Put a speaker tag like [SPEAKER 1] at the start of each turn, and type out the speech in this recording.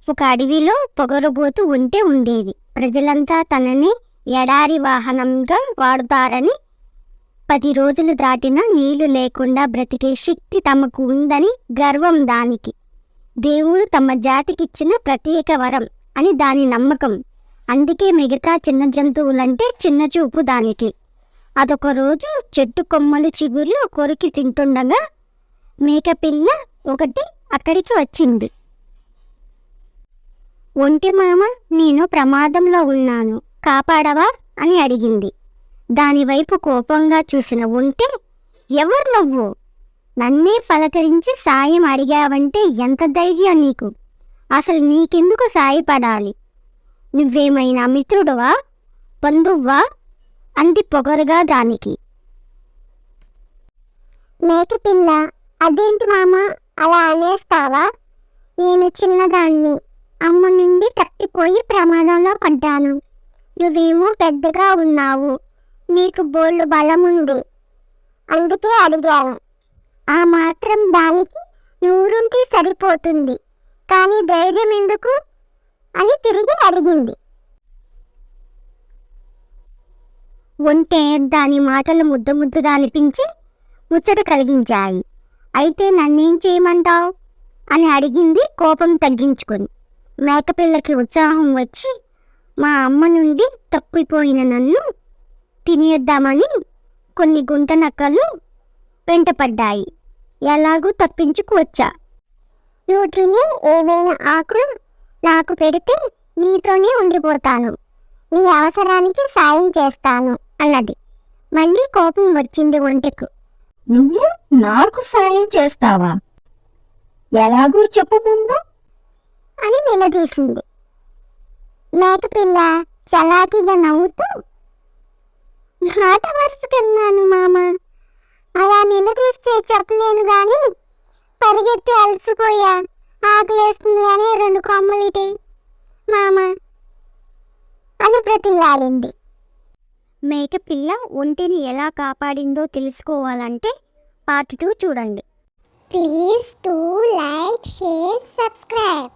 [SPEAKER 1] ఒక అడవిలో పొగరుబోతు ఉంటే ఉండేది. ప్రజలంతా తనని ఎడారి వాహనంగా వాడుతారని, 10 రోజులు దాటినా నీళ్లు లేకుండా బ్రతికే శక్తి తమకు ఉందని గర్వం దానికి. దేవుడు తమ జాతికిచ్చిన ప్రత్యేక వరం అని దాని నమ్మకం. అందుకే మిగతా చిన్న జంతువులంటే చిన్న చూపు దానికి. అదొక రోజు చెట్టు కొమ్మలు చిగుర్లు కొరికి తింటుండగా మేకపిల్ల ఒకటి అక్కడికి వచ్చింది. ఒంటి మామ, నేను ప్రమాదంలో ఉన్నాను, కాపాడవా అని అడిగింది. దానివైపు కోపంగా చూసిన ఒంటె, ఎవరు నువ్వు? నన్నే పలకరించి సాయం అడిగావంటే ఎంత ధైర్యం నీకు? అసలు నీకెందుకు సాయపడాలి? నువ్వేమైనా మిత్రుడువా, బంధువ్వా? అంది పొగరుగా దానికి.
[SPEAKER 2] మేకపిల్ల, అదేంటి మామ అలా అనేస్తావా? నేను చిన్నదాన్ని, అమ్మ నుండి తప్పిపోయి ప్రమాదంలో పడ్డాను. నువ్వేమో పెద్దగా ఉన్నావు, నీకు బోళ్ళు బలముంది, అందుకే అడిగాను. ఆ మాత్రం దానికి నూరుంటే సరిపోతుంది, కానీ ధైర్యం ఎందుకు అని తిరిగి అడిగింది.
[SPEAKER 1] ఒంటె దాని మాటలు ముద్దుగా అనిపించి ముచ్చట కలిగించాయి. అయితే నన్నేం చేయమంటావు అని అడిగింది కోపం తగ్గించుకొని. మేకపిల్లకి ఉత్సాహం వచ్చి, మా అమ్మ నుండి తప్పిపోయిన నన్ను తినేద్దామని కొన్ని గుంట నక్కలు వెంటపడ్డాయి. ఎలాగూ తప్పించుకువచ్చా.
[SPEAKER 2] నువ్వు తిని ఏవైనా ఆకులు నాకు పెడితే నీతోనే ఉండిపోతాను, నీ అవసరానికి సాయం చేస్తాను అన్నది. మళ్ళీ కోపం వచ్చింది ఒంటెకు.
[SPEAKER 3] నువ్వు నాకు సాయం చేస్తావా? ఎలాగూ చెప్పుకుంటూ
[SPEAKER 2] అని నిలదీసింది. మేకపిల్ల చలాకీగా నవ్వుతూ, మాట వరుసకన్నాను మామ, అలా నిలదీస్తే చెప్పలేను గాని పరిగెత్తి అలసిపోయా, ఆకలేస్తుంది అని 2 కొమ్మలిటి మామ అని బ్రతిలాడింది.
[SPEAKER 1] మేకపిల్ల ఒంటిని ఎలా కాపాడిందో తెలుసుకోవాలంటే పార్ట్ 2 చూడండి.
[SPEAKER 2] Please do like, share, subscribe.